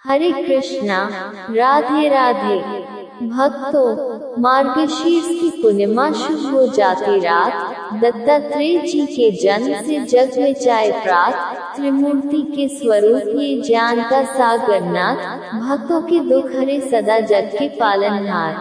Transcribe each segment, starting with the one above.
हरे कृष्णा, राधे राधे। भक्तों, मार्गशीर्ष की पूर्णिमा शुभ हो जाती रात, दत्तात्रेय जी के जन्म से जग में चाय प्रात, त्रिमूर्ति के स्वरूप ये ज्ञान का सागर नाथ, भक्तों के दुख हरे सदा जग के पालनहार।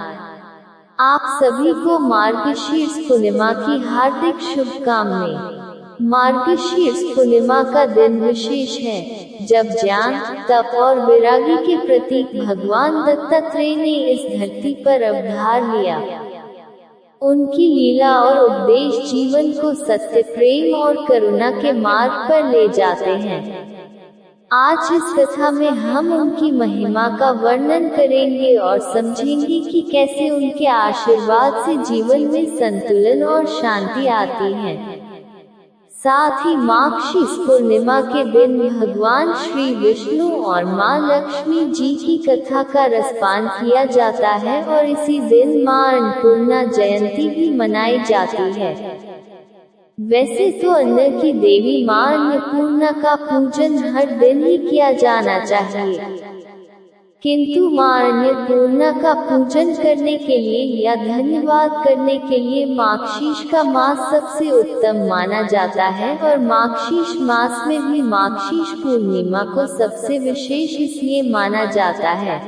आप सभी को मार्गशीर्ष पूर्णिमा की हार्दिक शुभकामनाएं। मार्गशीर्ष पूर्णिमा का दिन विशेष है, जब ज्ञान, तप और वैरागी के प्रतीक भगवान दत्तात्रेय ने इस धरती पर अवतार लिया। उनकी लीला और उपदेश जीवन को सत्य, प्रेम और करुणा के मार्ग पर ले जाते हैं। आज इस कथा में हम उनकी महिमा का वर्णन करेंगे और समझेंगे कि कैसे उनके आशीर्वाद से जीवन में संतुलन और शांति आती है। साथ ही मार्गशीर्ष पूर्णिमा के दिन भगवान श्री विष्णु और मां लक्ष्मी जी की कथा का रसपान किया जाता है और इसी दिन मां अन्नपूर्णा जयंती भी मनाई जाती है। वैसे तो अन्न की देवी मां अन्नपूर्णा का पूजन हर दिन ही किया जाना चाहिए, किंतु मां अन्नपूर्णा का पूजन करने के लिए या धन्यवाद करने के लिए मार्गशीर्ष का मास सबसे उत्तम माना जाता है और मार्गशीर्ष मास में भी मार्गशीर्ष पूर्णिमा को सबसे विशेष इसलिए माना जाता है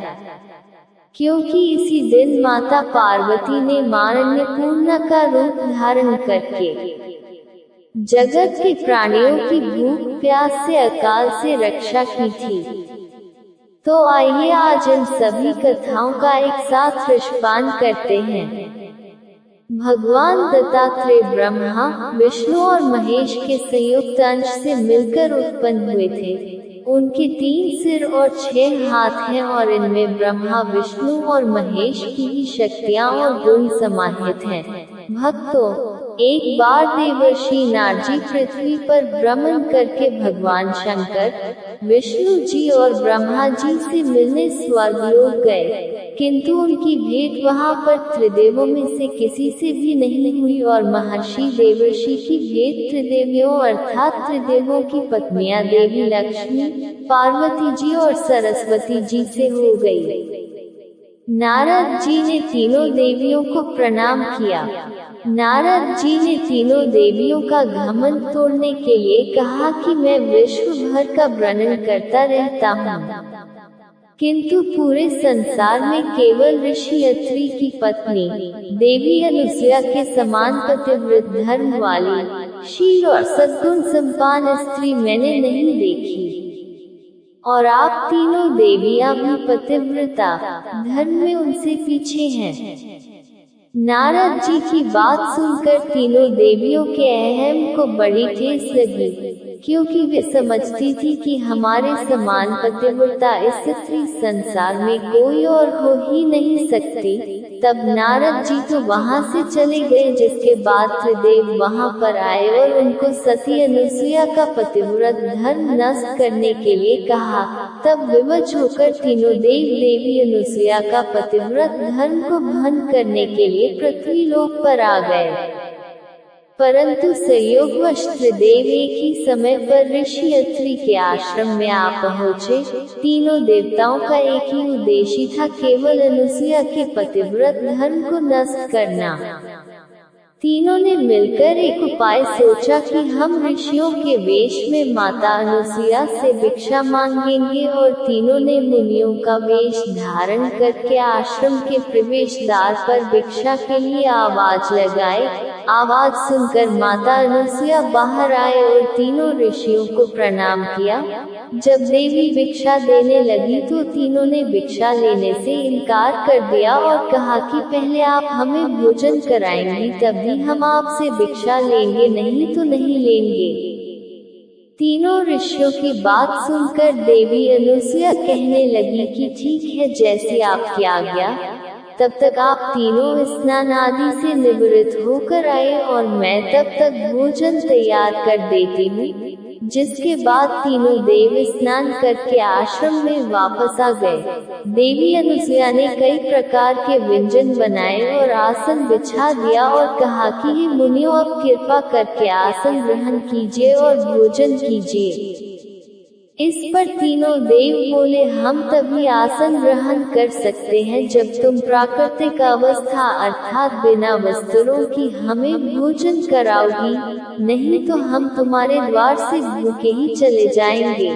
क्योंकि इसी दिन माता पार्वती ने मां अन्नपूर्णा का रूप धारण करके जगत के प्राणियों की भूख प्यास से अकाल से रक्षा की थी। तो आइए आज इन सभी कथाओं का एक साथ रसपान करते हैं। भगवान दत्तात्रेय ब्रह्मा, विष्णु और महेश के संयुक्त अंश से मिलकर उत्पन्न हुए थे। उनके 3 सिर और 6 हाथ हैं और इनमें ब्रह्मा, विष्णु और महेश की ही शक्तियाँ और गुण समाहित हैं। भक्तों, एक बार देवर्षि नारद पृथ्वी पर भ्रमण करके भगवान शंकर, विष्णु जी और ब्रह्मा जी से मिलने स्वर्गलोक गए, किंतु उनकी भेंट वहां पर त्रिदेवों में से किसी से भी नहीं हुई और महर्षि देवर्षि की भेंट त्रिदेवियों अर्थात त्रिदेवों की पत्नियां देवी लक्ष्मी, पार्वती जी और सरस्वती जी से हो गई। नारद जी ने तीनों देवियों को प्रणाम किया। नारद जी ने तीनों देवियों का घमंड तोड़ने के लिए कहा कि मैं विश्व भर का वर्णन करता रहता हूँ, किंतु पूरे संसार में केवल ऋषि अत्रि की पत्नी देवी अनुसुईया के समान पतिव्रत धर्म वाली, शील और सद्गुण संपन्न स्त्री मैंने नहीं देखी, और आप तीनों देवियां भी पतिव्रता धर्म में उनसे पीछे हैं। नारद जी की बात सुनकर तीनों देवियों के अहम को बड़ी ठेस लगी, क्योंकि वे समझती थी कि हमारे समान पतिव्रता स्त्री संसार में कोई और हो ही नहीं सकती। तब नारद जी तो वहां से चले गए, जिसके बाद त्रिदेव वहां पर आए और उनको सती अनुसुईया का पतिव्रत धर्म नष्ट करने के लिए कहा। तब विवश होकर तीनों देव देवी अनुसुईया का पतिव्रत धर्म को भंग करने के लिए पृथ्वी लोक पर आ गए, परंतु संयोगवश त्रिदेव एक ही समय पर ऋषि अत्रि के आश्रम में आ पहुँचे। तीनों देवताओं का एक ही उद्देश्य था, केवल अनुसुईया के पतिव्रत धर्म को नष्ट करना। तीनों ने मिलकर एक उपाय सोचा कि हम ऋषियों के वेश में माता अनुसुईया से भिक्षा मांगेंगे, और तीनों ने मुनियों का वेश धारण करके आश्रम के प्रवेश द्वार पर भिक्षा के लिए आवाज लगाए। आवाज सुनकर माता अनुसुईया बाहर आए और तीनों ऋषियों को प्रणाम किया। जब देवी भिक्षा देने लगी तो तीनों ने भिक्षा लेने से इनकार कर दिया और कहा कि पहले आप हमें भोजन कराएंगी तभी हम आपसे भिक्षा लेंगे, नहीं तो नहीं लेंगे। तीनों ऋषियों की बात सुनकर देवी अनुसुईया कहने लगी कि ठीक है, जैसी आपकी आज्ञा। तब तक आप तीनों स्नान आदि से निवृत्त होकर आए और मैं तब तक भोजन तैयार कर देती हूँ। जिसके बाद तीनों देव स्नान करके आश्रम में वापस आ गए। देवी अनुसुईया ने कई प्रकार के व्यंजन बनाए और आसन बिछा दिया और कहा कि हे मुनियों, अब कृपा करके आसन ग्रहण कीजिए और भोजन कीजिए। इस पर तीनों देव बोले, हम तभी आसन ग्रहण कर सकते हैं जब तुम प्राकृतिक अवस्था अर्थात बिना वस्त्रों की हमें भोजन कराओगी, नहीं तो हम तुम्हारे द्वार से भूखे ही चले जाएंगे।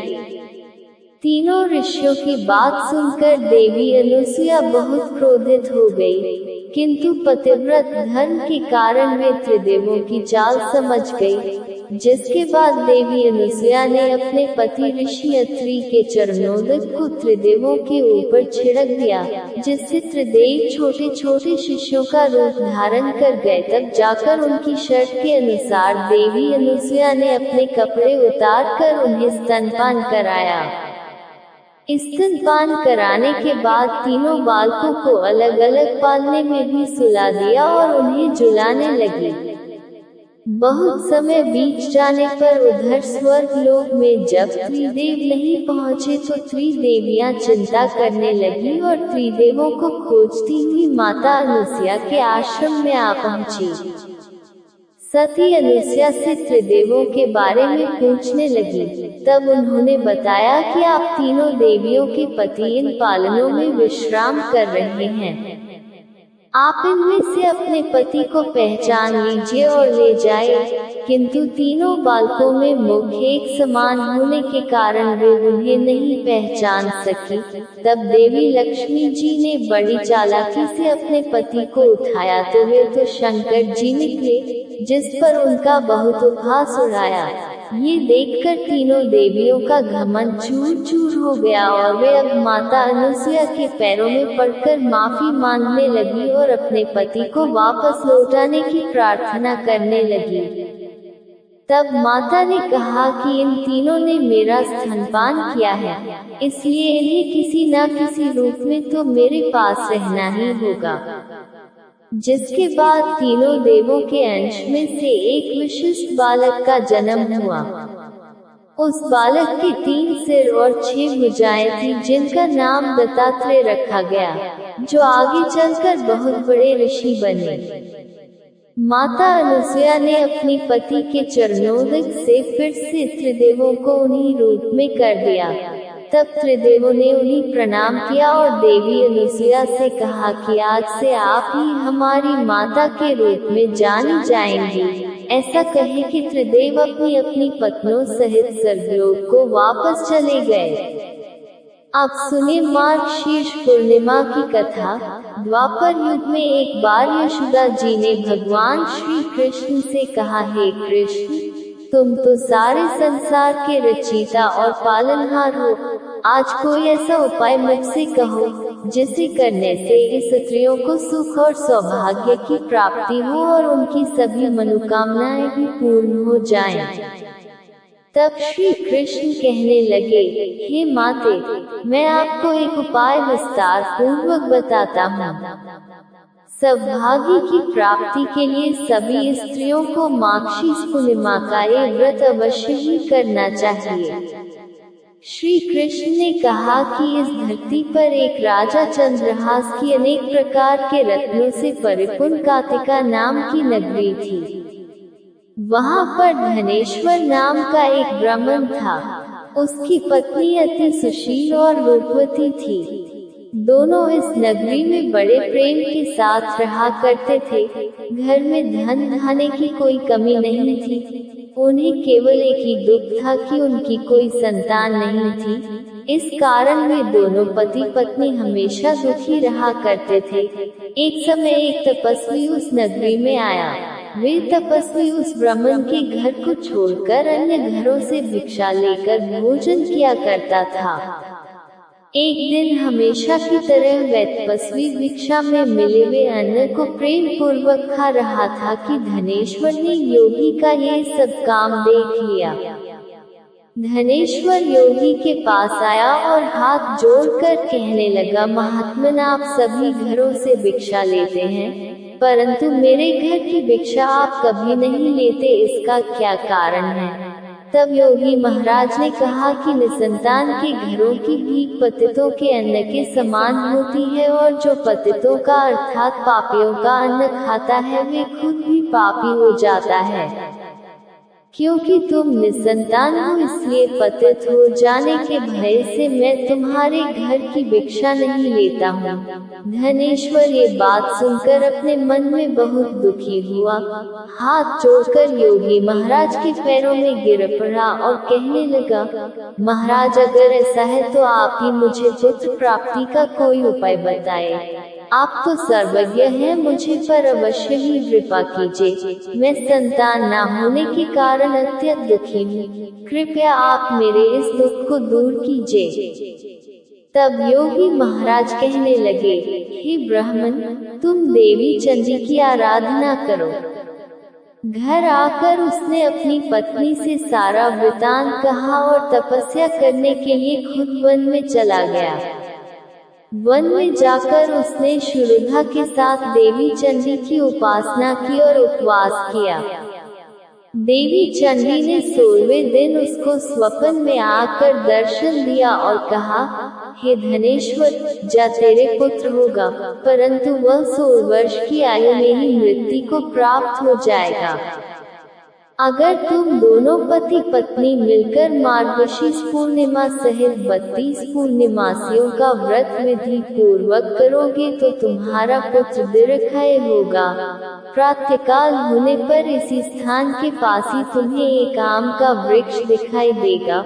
तीनों ऋषियों की बात सुनकर देवी अनुसुईया बहुत क्रोधित हो गई, किंतु पतिव्रत धर्म के कारण वे त्रिदेवों की चाल समझ गई। जिसके बाद देवी अनुसुईया ने अपने पति ऋषि अत्रि के चरणोदक को त्रिदेवों के ऊपर छिड़क दिया, जिससे त्रिदेव छोटे छोटे शिष्यों का रूप धारण कर गए। तब जाकर उनकी शर्त के अनुसार देवी अनुसुईया ने अपने कपड़े उतार कर उन्हें स्तनपान कराया। स्तनपान कराने के बाद तीनों बालकों को अलग अलग पालने में भी सुला दिया और उन्हें झुलाने लगी। बहुत समय बीत जाने पर उधर स्वर्ग लोक में जब त्रिदेव नहीं पहुँचे तो त्रिदेवियां चिंता करने लगी और त्रिदेवों को खोजती हुई माता अनुसुईया के आश्रम में आ पहुँची। सती अनुसुईया से त्रिदेवों के बारे में पूछने लगी। तब उन्होंने बताया कि आप तीनों देवियों के पति इन पालनों में विश्राम कर रहे हैं। आप इनमें से अपने पति को पहचान लीजिए और ले जाए। किंतु तीनों बालकों में मुख एक समान होने के कारण वे उन्हें नहीं पहचान सकी। तब देवी लक्ष्मी जी ने बड़ी चालाकी से अपने पति को उठाया तो वे तो शंकर जी निकले, जिस पर उनका बहुत उपहास उड़ाया। ये देखकर तीनों देवियों का घमंड चूर चूर हो गया और वे अब माता अनुसुईया के पैरों में पड़कर माफी मांगने लगी और अपने पति को वापस लौटाने की प्रार्थना करने लगी। तब माता ने कहा कि इन तीनों ने मेरा स्तनपान किया है, इसलिए इन्हें किसी न किसी रूप में तो मेरे पास रहना ही होगा। जिसके बाद तीनों देवों के अंश में से एक विशिष्ट बालक का जन्म हुआ। उस बालक के 3 सिर और 6 भुजाएं थी, जिनका नाम दत्तात्रेय रखा गया, जो आगे चलकर बहुत बड़े ऋषि बने। माता अनुसुईया ने अपने पति के चरणोदक से फिर से त्रिदेवों को उन्हीं रूप में कर दिया। तब त्रिदेवों ने उन्हें प्रणाम किया और देवी अनुसुईया से कहा कि आज से आप ही हमारी माता के रूप में जानी जाएंगी। ऐसा कहे कि त्रिदेव अपनी अपनी पत्नियों सहित स्वर्गलोक को वापस चले गए। अब सुनिए मार्गशीर्ष पूर्णिमा की कथा। द्वापर युग में एक बार यशोदा जी ने भगवान श्री कृष्ण से कहा, हे कृष्ण, तुम तो सारे संसार के रचयिता और पालनहार हो। आज कोई ऐसा उपाय मुझसे कहो जिसे करने से स्त्रियों को सुख और सौभाग्य की प्राप्ति हो और उनकी सभी मनोकामनाएं भी पूर्ण हो जाएं। तब श्री कृष्ण कहने लगे, हे माते, मैं आपको एक उपाय विस्तार पूर्वक बताता हूँ। सौभाग्य की प्राप्ति के लिए सभी स्त्रियों को मार्गशीर्ष पूर्णिमा का एक व्रत अवश्य ही करना चाहिए। श्री कृष्ण ने कहा कि इस धरती पर एक राजा चंद्रहास की अनेक प्रकार के रत्नों से परिपूर्ण कातिका नाम की नगरी थी। वहाँ पर धनेश्वर नाम का एक ब्राह्मण था। उसकी पत्नी अति सुशील और रूपवती थी। दोनों इस नगरी में बड़े प्रेम के साथ रहा करते थे। घर में धन धाने की कोई कमी नहीं थी। उन्हें केवल एक ही दुख था कि उनकी कोई संतान नहीं थी। इस कारण वे दोनों पति पत्नी हमेशा दुखी रहा करते थे। एक समय एक तपस्वी उस नगरी में आया। वे तपस्वी उस ब्राह्मण के घर को छोड़कर अन्य घरों से भिक्षा लेकर भोजन किया करता था। एक दिन हमेशा की तरह वह तपस्वी भिक्षा में मिले हुए अन्न को प्रेम पूर्वक खा रहा था कि धनेश्वर ने योगी का ये सब काम देख लिया। धनेश्वर योगी के पास आया और हाथ जोड़कर कहने लगा, महात्मन, आप सभी घरों से भिक्षा लेते हैं, परंतु मेरे घर की भिक्षा आप कभी नहीं लेते, इसका क्या कारण है? तब योगी महाराज ने कहा कि निसंतान के घरों की भीख पतितों के अन्न के समान होती है और जो पतितों का अर्थात पापियों का अन्न खाता है वे खुद भी पापी हो जाता है। क्योंकि तुम निसंतान हो, इसलिए पतित हो जाने के भय से मैं तुम्हारे घर की भिक्षा नहीं लेता हूँ। धनेश्वर ये बात सुनकर अपने मन में बहुत दुखी हुआ। हाथ जोड़कर योगी महाराज के पैरों में गिर पड़ा और कहने लगा, महाराज, अगर ऐसा है तो आप ही मुझे पुत्र प्राप्ति का कोई उपाय बताए। आप तो सर्वज्ञ हैं, मुझे पर अवश्य ही कृपा कीजिए। मैं संतान न होने के कारण अत्यंत दुखी हूँ। कृपया आप मेरे इस दुख को दूर कीजिए। तब योगी महाराज कहने लगे, हे ब्राह्मण, तुम देवी चंडी की आराधना करो। घर आकर उसने अपनी पत्नी से सारा वृतांत कहा और तपस्या करने के लिए खुद वन में चला गया। वन में जाकर उसने शुरुधा के साथ देवी चंडी की उपासना की और उपवास किया। देवी चंडी ने 16वें दिन उसको स्वप्न में आकर दर्शन दिया और कहा, हे धनेश्वर, जा तेरे पुत्र होगा, परंतु वह 16 वर्ष की आयु में ही मृत्यु को प्राप्त हो जाएगा। अगर तुम दोनों पति पत्नी मिलकर मार्गशीर्ष पूर्णिमा सहित 32 पूर्णिमासियों का व्रत विधि पूर्वक करोगे तो तुम्हारा पुत्र दीर्घायु होगा। प्रातःकाल होने पर इसी स्थान के पास ही तुम्हें एक आम का वृक्ष दिखाई देगा।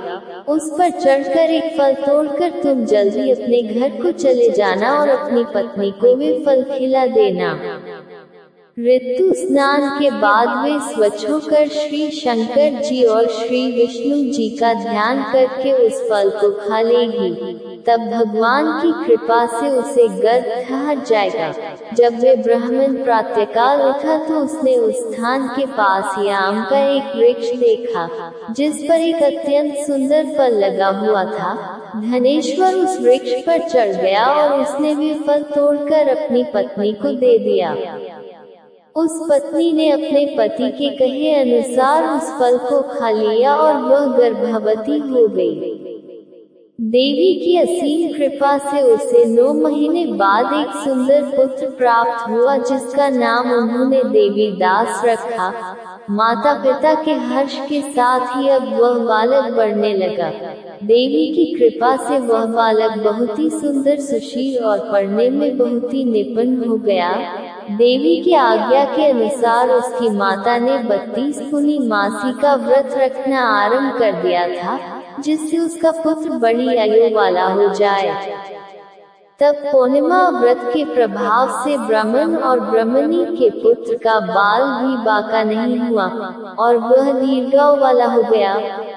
उस पर चढ़कर एक फल तोड़कर तुम जल्दी अपने घर को चले जाना और अपनी पत्नी को भी फल खिला देना। ऋतु स्नान के बाद वे स्वच्छ होकर श्री शंकर जी और श्री विष्णु जी का ध्यान करके उस फल को खा लेगी। तब भगवान की कृपा से उसे गर्भ ठहर जाएगा। जब वे ब्राह्मण प्रातःकाल उठा तो उसने उस स्थान के पास ही आम का एक वृक्ष देखा, जिस पर एक अत्यंत सुंदर फल लगा हुआ था। धनेश्वर उस वृक्ष पर चढ़ गया और उसने भी फल तोड़कर अपनी पत्नी को दे दिया। उस पत्नी ने अपने पति के कहे अनुसार उस फल को खा लिया और वह गर्भवती हो गई। देवी की असीम कृपा से उसे 9 महीने बाद एक सुंदर पुत्र प्राप्त हुआ, जिसका नाम उन्होंने देवी दास रखा। माता पिता के हर्ष के साथ ही अब वह बालक बढ़ने लगा। देवी की कृपा से वह बालक बहुत ही सुंदर, सुशील और पढ़ने में बहुत ही निपुण हो गया। देवी की आज्ञा के अनुसार उसकी माता ने 32 पूर्णिमासी का व्रत रखना आरंभ कर दिया था, जिससे उसका पुत्र बड़ी आयु वाला हो जाए। तब पूर्णिमा व्रत के प्रभाव से ब्राह्मण और ब्राह्मणी के पुत्र का बाल भी बाका नहीं हुआ और वह दीर्घायु वाला हो गया।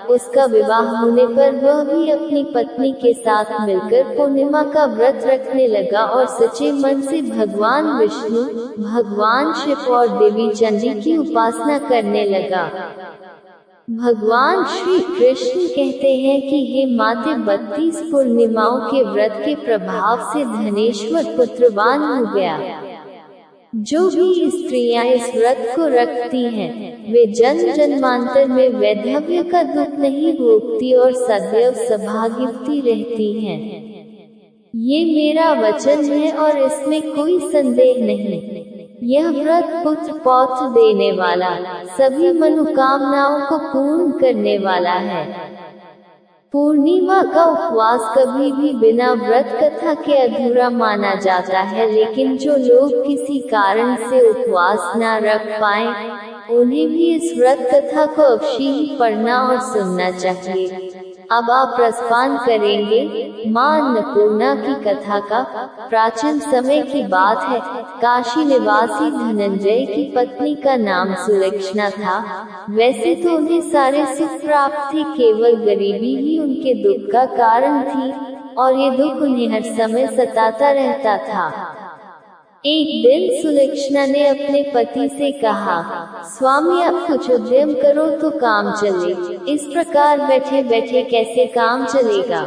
उसका विवाह होने पर वह भी अपनी पत्नी के साथ मिलकर पूर्णिमा का व्रत रखने लगा और सच्चे मन से भगवान विष्णु, भगवान शिव और देवी चंडी की उपासना करने लगा। भगवान श्री कृष्ण कहते हैं कि हे माते, 32 पूर्णिमाओं के व्रत के प्रभाव से धनेश्वर पुत्रवान हो गया। जो भी स्त्रियां इस व्रत को रखती हैं, वे जन्म जन्मांतर में वैधव्य का दुख नहीं भोगती और सदैव सौभाग्यवती रहती हैं। ये मेरा वचन है और इसमें कोई संदेह नहीं। यह व्रत पुत्र पौत्र देने वाला, सभी मनोकामनाओं को पूर्ण करने वाला है। पूर्णिमा का उपवास कभी भी बिना व्रत कथा के अधूरा माना जाता है, लेकिन जो लोग किसी कारण से उपवास न रख पाएं, उन्हें भी इस व्रत कथा को अवश्य ही पढ़ना और सुनना चाहिए। अब आप रसपान करेंगे। मां अन्नपूर्णा की कथा का प्राचीन समय की बात है। काशी निवासी धनंजय की पत्नी का नाम सुलक्षणा था। वैसे तो उन्हें सारे सुख प्राप्त थे, केवल गरीबी ही उनके दुख का कारण थी और ये दुख उन्हें हर समय सताता रहता था। एक दिन सुलक्षणा ने अपने पति से कहा, स्वामी आप कुछ उद्यम करो तो काम चले, इस प्रकार बैठे बैठे कैसे काम चलेगा।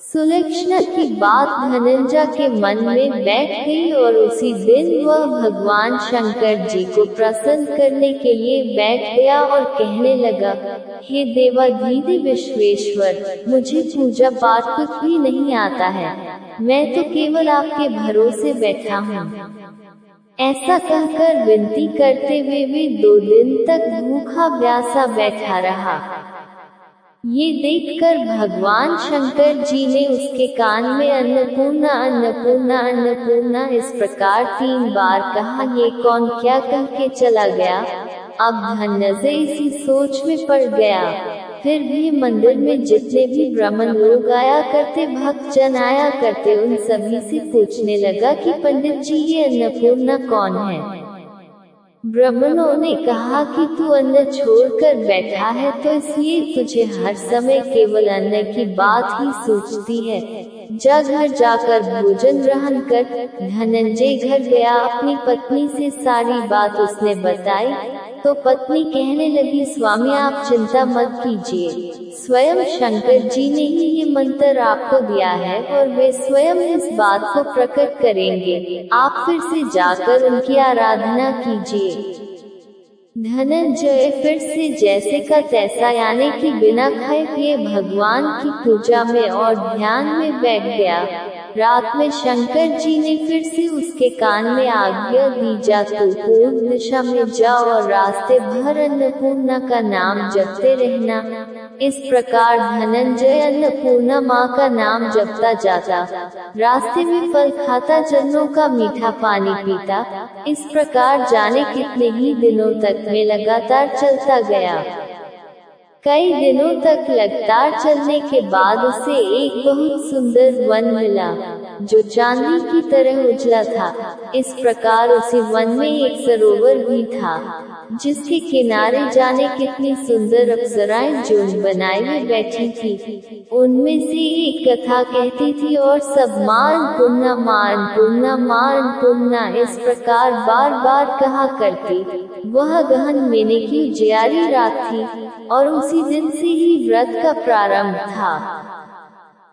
सुलक्षणा की बात धनंजय के मन में बैठ गई और उसी दिन वह भगवान शंकर जी को प्रसन्न करने के लिए बैठ गया और कहने लगा, हे देवाधिदेव विश्वेश्वर, मुझे पूजा पाठ कुछ भी नहीं आता है, मैं तो केवल आपके भरोसे बैठा हूँ। ऐसा कहकर विनती करते हुए वे 2 दिन तक भूखा प्यासा बैठा रहा। ये देखकर भगवान शंकर जी ने उसके कान में अन्नपूर्णा अन्नपूर्णा अन्नपूर्णा इस प्रकार 3 बार कहा। ये कौन क्या कह के चला गया। अब धनंजय इसी सोच में पड़ गया। फिर भी मंदिर में जितने भी ब्राह्मण लोग आया करते, भक्तजन आया करते, उन सभी से पूछने लगा कि पंडित जी ये अन्नपूर्णा कौन है। ब्राह्मणों ने कहा कि तू अन्न छोड़कर बैठा है तो इसलिए तुझे हर समय केवल अन्न की बात ही सूझती है। जा घर जाकर भोजन ग्रहण कर। धनंजय घर गया, अपनी पत्नी से सारी बात उसने बताई तो पत्नी कहने लगी, स्वामी आप चिंता मत कीजिए, स्वयं शंकर जी ने ही ये मंत्र आपको दिया है और वे स्वयं इस बात को प्रकट करेंगे। आप फिर से जाकर उनकी आराधना कीजिए। धनंजय फिर से जैसे का तैसा यानी कि बिना खाए पिए भगवान की पूजा में और ध्यान में बैठ गया। रात में शंकर जी ने फिर से उसके कान में आज्ञा दी, जा तू पूर्व दिशा में जा और रास्ते भर अन्नपूर्णा का नाम जपते रहना। इस प्रकार धनंजय अन्नपूर्णा माँ का नाम जपता जाता, रास्ते में फल खाता, जनों का मीठा पानी पीता। इस प्रकार जाने कितने ही दिनों तक में लगातार चलता गया। कई दिनों तक लगातार चलने के बाद उसे एक बहुत सुंदर वन मिला जो चांदी की तरह उजला था। इस प्रकार उसी वन में एक सरोवर भी था जिसके किनारे जाने कितनी सुंदर अप्सराएं झुंड बनाए हुए बैठी थी। उनमें से एक कथा कहती थी और सब मान पुन्ना मान पुन्ना मान पुन्ना इस प्रकार बार बार कहा करती। वह गहन महीने की उजियारी रात थी और उसी दिन से ही व्रत का प्रारंभ था।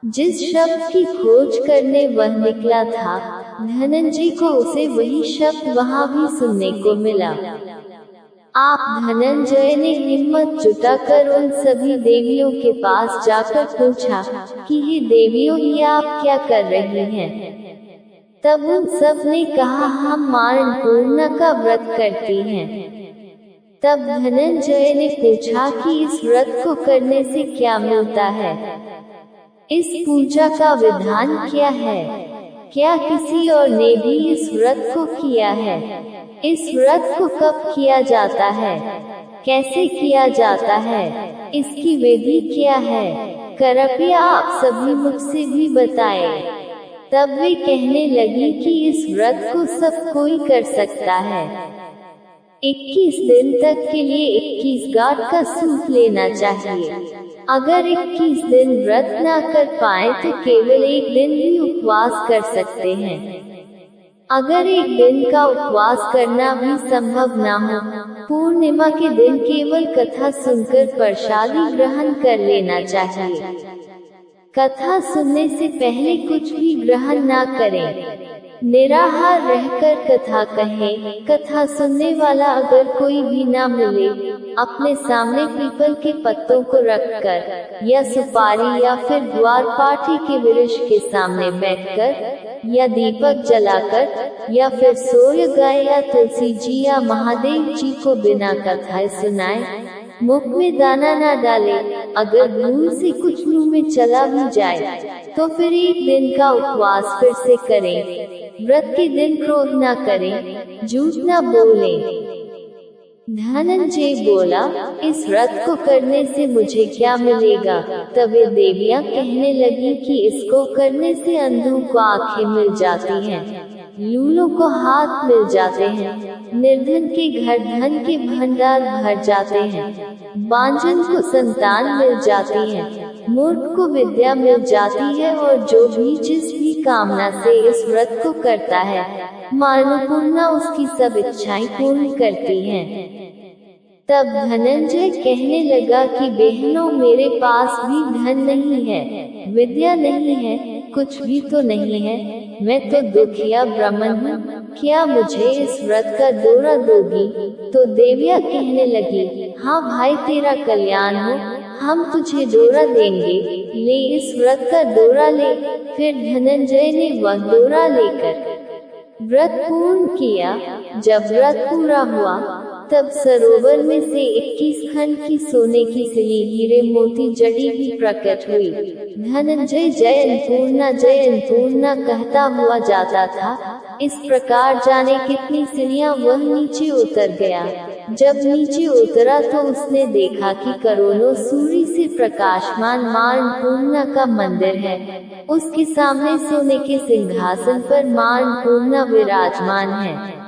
जिस शब्द की खोज करने वह निकला था, धनंजय को उसे वही शब्द वहां भी सुनने को मिला। आप धनंजय ने हिम्मत जुटाकर उन सभी देवियों के पास जाकर पूछा कि ये देवियों ये आप क्या कर रही हैं? तब उन सब ने कहा हम मां अन्नपूर्णा का व्रत करती हैं। तब धनंजय ने पूछा कि इस व्रत को करने से क्या मिलता है? इस पूजा का विधान क्या है? क्या किसी और ने भी इस व्रत को किया है? इस व्रत को कब किया जाता है? कैसे किया जाता है? इसकी विधि क्या है? कृपया आप सभी मुझसे भी बताएं। तब वे कहने लगी कि इस व्रत को सब कोई कर सकता है। 21 दिन तक के लिए 21 गांठ का सूप लेना चाहिए। अगर 21 दिन व्रत ना कर पाए तो केवल एक दिन ही उपवास कर सकते हैं। अगर एक दिन का उपवास करना भी संभव ना हो, पूर्णिमा के दिन केवल कथा सुनकर प्रसादी ग्रहण कर लेना चाहिए। कथा सुनने से पहले कुछ भी ग्रहण ना करें। निराहार रहकर कथा कहें। कथा सुनने वाला अगर कोई भी ना मिले, अपने सामने पीपल के पत्तों को रखकर या सुपारी या फिर द्वारपाठी के वृक्ष के सामने बैठकर या दीपक जलाकर या फिर सूर्य गाय या तुलसी जी या महादेव जी को बिना कथा सुनाए मुख में दाना ना डाले। अगर भूल से कुछ मुंह में चला भी जाए तो फिर एक दिन का उपवास फिर से करें। व्रत के दिन क्रोध ना करें, झूठ ना बोलें। धनंजय बोला, इस व्रत को करने से मुझे क्या मिलेगा? तब वे देवियां कहने लगी कि इसको करने से अंधों को आंखें मिल जाती हैं, लूलों को हाथ मिल जाते हैं, निर्धन के घर धन के भंडार भर जाते हैं, बांझन को संतान मिल जाती है, मूर्ख को विद्या मिल जाती है और जो भी जिस भी कामना से इस व्रत को करता है, मां अन्नपूर्णा उसकी सब इच्छाएं पूर्ण करती हैं। तब धनंजय कहने लगा कि बहनों मेरे पास भी धन नहीं है, विद्या नहीं है, कुछ भी तो नहीं है, मैं तो दुखिया ब्राह्मण हूँ, क्या मुझे इस व्रत का दौरा दोगी? तो देवियां कहने लगी, हाँ भाई तेरा कल्याण हो, हम तुझे दौरा देंगे, ले इस व्रत का दौरा ले। फिर धनंजय ने वह दौरा लेकर व्रत पूर्ण किया। जब व्रत पूरा हुआ तब सरोवर में से 21 खंड की सोने की सिली हीरे मोती जड़ी भी प्रकट हुई। धनंजय जय अन्नपूर्णा कहता हुआ जाता था। इस प्रकार जाने कितनी सीढ़ियां वह नीचे उतर गया। जब नीचे उतरा तो उसने देखा कि करोड़ों सूर्य से प्रकाशमान मां अन्नपूर्णा का मंदिर है। उसके सामने सोने के सिंहासन पर मां अन्नपूर्णा विराजमान है।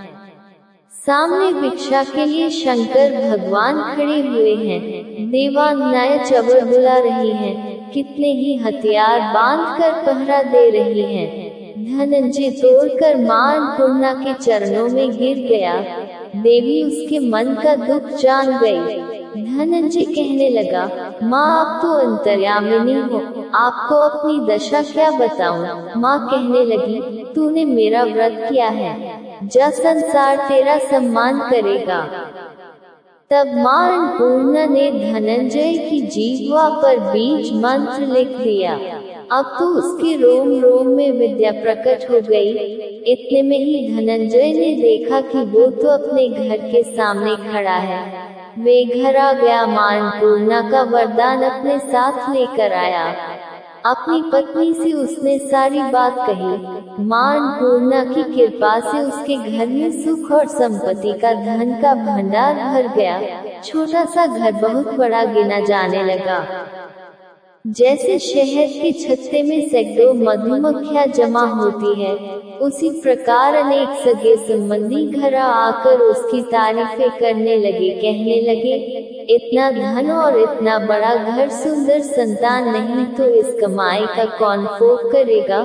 सामने भिक्षा के लिए शंकर भगवान खड़े हुए हैं। देवांगनाएं चबर बुला रही हैं। कितने ही हथियार बांधकर पहरा दे रही हैं। धनंजय तोड़कर मां अन्नपूर्णा के चरणों में गिर गया। देवी उसके मन का दुख जान गई। धनंजय कहने लगा, माँ आप तो अंतर्यामिनी हो, आपको अपनी दशा क्या बताऊं। माँ कहने लगी, तूने मेरा व्रत किया है, जा संसार तेरा सम्मान करेगा। तब मां अन्नपूर्णा ने धनंजय की जीवा पर बीज मंत्र लिख दिया। अब तो उसके रोम रोम में विद्या प्रकट हो गई। इतने में ही धनंजय ने देखा कि वो तो अपने घर के सामने खड़ा है। वे घर आ गया। मां अन्नपूर्णा का वरदान अपने साथ लेकर आया। अपनी पत्नी से उसने सारी बात कही। मां अन्नपूर्णा की कृपा से उसके घर में सुख और संपत्ति का धन का भंडार भर गया। छोटा सा घर बहुत बड़ा गिना जाने लगा। जैसे शहद के छत्ते में सैकड़ों मधुमक्खियां जमा होती है, उसी प्रकार अनेक सगे संबंधी घर आकर उसकी तारीफें करने लगे। कहने लगे, इतना धन और इतना बड़ा घर, सुंदर संतान नहीं तो इस कमाई का कौन भोग करेगा।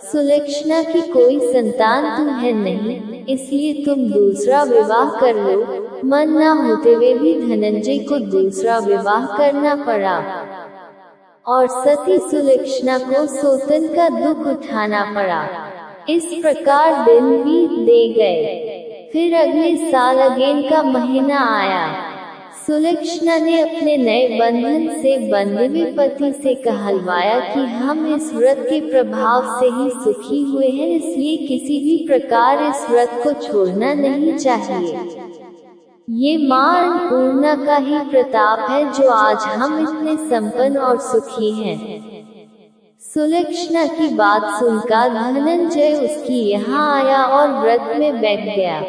सुलक्षणा की कोई संतान तुम्हें नहीं, इसलिए तुम दूसरा विवाह कर लो। मन न होते हुए भी धनंजय को दूसरा विवाह करना पड़ा और सती सुलक्षणा को सोतन का दुख उठाना पड़ा। इस प्रकार दिन बीत दे गए। फिर अगले साल अगेन का महीना आया। सुलक्षणा ने अपने नए बंधन से बंधे हुए पति से कहलवाया कि हम इस व्रत के प्रभाव से ही सुखी हुए हैं, इसलिए किसी भी प्रकार इस व्रत को छोड़ना नहीं चाहिए। ये मां अन्नपूर्णा का ही प्रताप है जो आज हम इतने संपन्न और सुखी हैं। सुलक्षणा की बात सुनकर धनंजय उसकी यहाँ आया और व्रत में बैठ गया।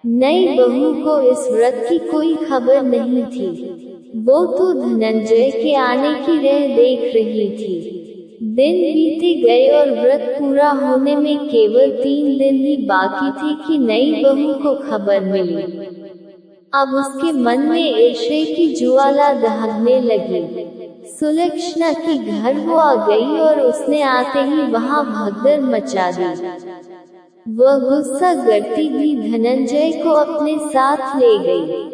नई बहू को इस व्रत की कोई खबर नहीं थी। वो तो धनंजय के आने की राह देख रही थी। दिन बीते गए और व्रत पूरा होने में केवल 3 दिन ही बाकी थे कि नई बहू को खबर मिली। अब उसके मन में ईर्ष्या की ज्वाला दहकने लगी। सुलक्षणा की घर वो आ गई और उसने आते ही वहां भगदड़ मचा दी। वह गुस्सा करती भी धनंजय को अपने साथ ले गई।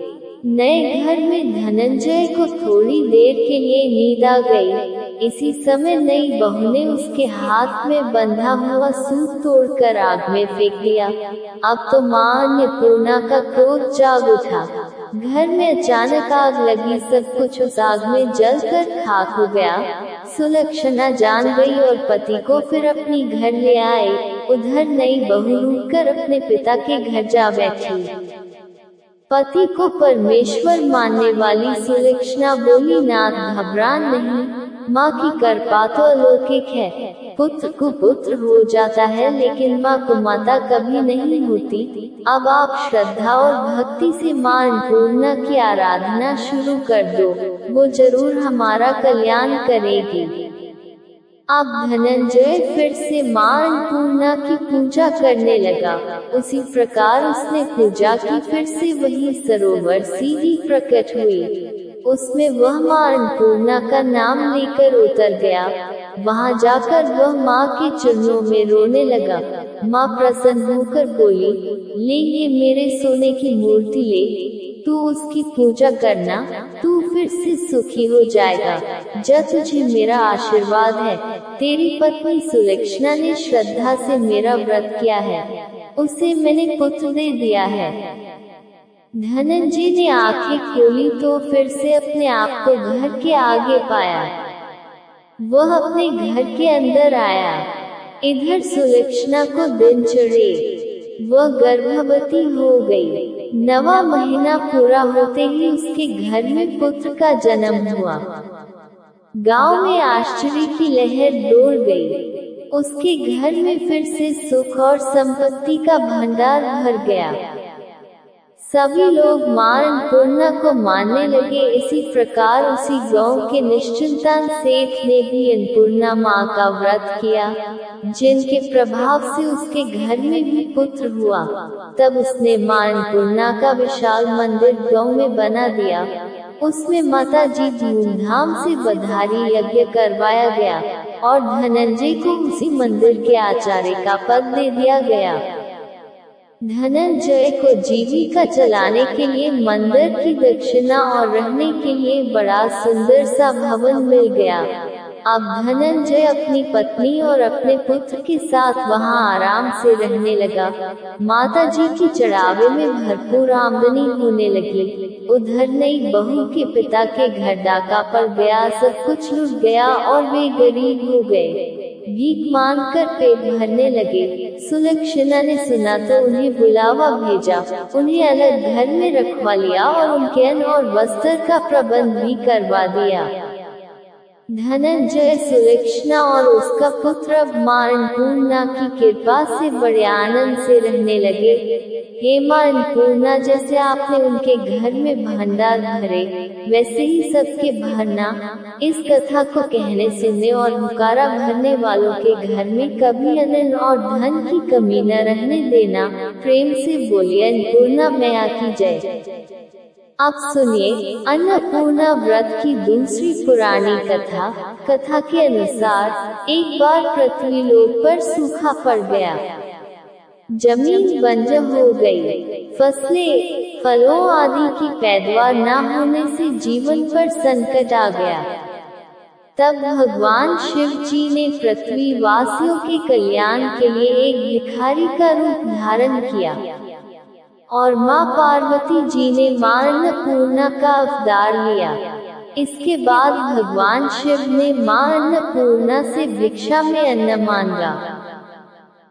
नए घर में धनंजय को थोड़ी देर के लिए नींद आ गई। इसी समय नई बहू ने उसके हाथ में बंधा हुआ सूत तोड़कर आग में फेंक दिया। अब तो मां अन्नपूर्णा का क्रोध जाग उठा। घर में अचानक आग लगी। सब कुछ उस आग में जलकर खाक हो गया। सुलक्षणा जान गई और पति को फिर अपनी घर ले आए। उधर नई बहू रुककर अपने पिता के घर जा बैठी। पति को परमेश्वर मानने वाली सुलक्षणा बोली, नाथ घबरा नहीं, माँ की कृपा तो अलौकिक है। पुत्र को पुत्र हो जाता है लेकिन माँ को माता कभी नहीं होती। अब आप श्रद्धा और भक्ति से माँ अन्नपूर्णा की आराधना शुरू कर दो, वो जरूर हमारा कल्याण करेगी। अब धनंजय फिर से मां अन्नपूर्णा की पूजा करने लगा। उसी प्रकार उसने पूजा की। फिर से वही सरोवर सीधी प्रकट हुई। उसमें वह मां अन्नपूर्णा का नाम लेकर उतर गया। वहां जाकर वह मां के चरणों में रोने लगा। मां प्रसन्न होकर बोली, ले ये मेरे सोने की मूर्ति ले, तू उसकी पूजा करना, तू फिर से सुखी हो जाएगा। जब तुझे मेरा आशीर्वाद है। तेरी पत्नी सुलक्षणा ने श्रद्धा से मेरा व्रत किया है, उसे मैंने पुत्र दे दिया है। धनंजय ने आंखें खोली तो फिर से अपने आप को घर के आगे पाया। वह अपने घर के अंदर आया। इधर सुलक्षणा को दिन चढ़े, वह गर्भवती हो गई। 9वां महीना पूरा होते ही उसके घर में पुत्र का जन्म हुआ। गांव में आश्चर्य की लहर दौड़ गई। उसके घर में फिर से सुख और संपत्ति का भंडार भर गया। सभी लोग मां अन्नपूर्णा को मानने लगे। इसी प्रकार उसी गांव के निश्चिंतान सेठ ने भी अन्नपूर्णा मां का व्रत किया, जिनके प्रभाव से उसके घर में भी पुत्र हुआ। तब उसने मां अन्नपूर्णा का विशाल मंदिर गांव में बना दिया। उसमें माता जी धूमधाम से बधारी यज्ञ करवाया गया और धनंजय को उसी मंदिर के आचार्य का पद दे दिया गया। धनंजय को जीविका चलाने के लिए मंदिर की दक्षिणा और रहने के लिए बड़ा सुंदर सा भवन मिल गया। अब धनंजय अपनी पत्नी और अपने पुत्र के साथ वहां आराम से रहने लगा। माता जी की चढ़ावे में भरपूर आमदनी होने लगी। उधर नई बहू के पिता के घर डाका पड़ गया, सब कुछ लूट गया और वे गरीब हो गए। भीख मांगकर पेट भरने लगे। सुलक्षणा ने सुना तो उन्हें बुलावा भेजा, उन्हें अलग घर में रखवा लिया और उनके अन्न और वस्त्र का प्रबंध भी करवा दिया। धनंजय, सुलक्षणा और उसका पुत्र अब मां अन्नपूर्णा की कृपा से बड़े आनंद से रहने लगे। हे मां अन्नपूर्णा, जैसे आपने उनके घर में भंडार भरे, वैसे ही सबके भरना। इस कथा को कहने सुनने और हुकारा भरने वालों के घर में कभी अन्न और धन की कमी न रहने देना। प्रेम से बोलिए अन्नपूर्णा मैया की जय। अब सुनिए अन्नपूर्णा व्रत की दूसरी पुरानी कथा। कथा के अनुसार एक बार पृथ्वी लोक पर सूखा पड़ गया। जमीन बंजर हो गई। फसलें, फलों आदि की पैदावार न होने से जीवन पर संकट आ गया। तब भगवान शिव जी ने पृथ्वी वासियों के कल्याण के लिए एक भिखारी का रूप धारण किया और मां पार्वती जी ने मां अन्नपूर्णा का अवतार लिया। इसके बाद भगवान शिव ने मां अन्नपूर्णा से भिक्षा में अन्न मांगा।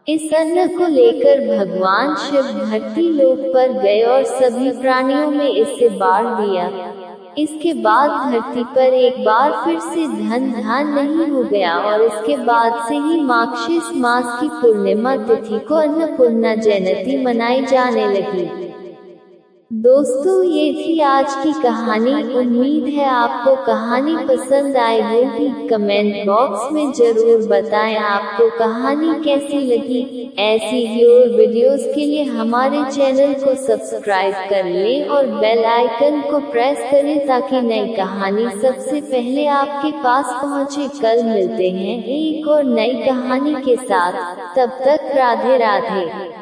इस अन्न को लेकर भगवान शिव धरती लोक पर गए और सभी प्राणियों में इसे बांट दिया। इसके बाद धरती पर एक बार फिर से धन धान नहीं हो गया और इसके बाद से ही माघ मास की पूर्णिमा तिथि को अन्नपूर्णा जयंती मनाई जाने लगी। दोस्तों, ये थी आज की कहानी। उम्मीद है आपको कहानी पसंद आई होगी। कमेंट बॉक्स में जरूर बताएं आपको कहानी कैसी लगी। ऐसी ही और वीडियोस के लिए हमारे चैनल को सब्सक्राइब कर लें और बेल आइकन को प्रेस करें ताकि नई कहानी सबसे पहले आपके पास पहुंचे। कल मिलते हैं एक और नई कहानी के साथ। तब तक राधे राधे।